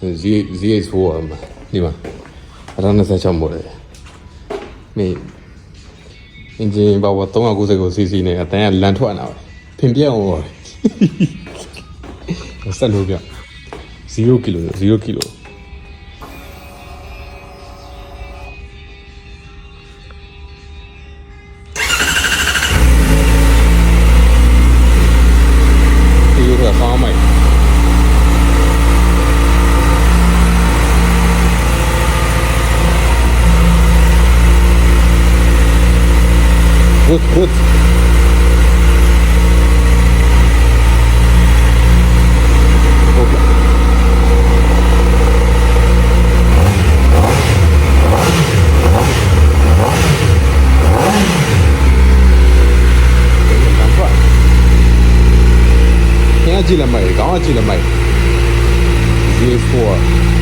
ZX4 မှာဒီမှာ26 model မင်း engine power 390 cc နဲ့အတန်းကလန်ထွက်လာပဲဖင်ပြက်အောင်ပါဆက်လို့ပြ0 kg 0 kg ဒီလိုကဆောင်းမိုက်Good. Quem é a Dila Mai? Calma, Dila Mai. Z4.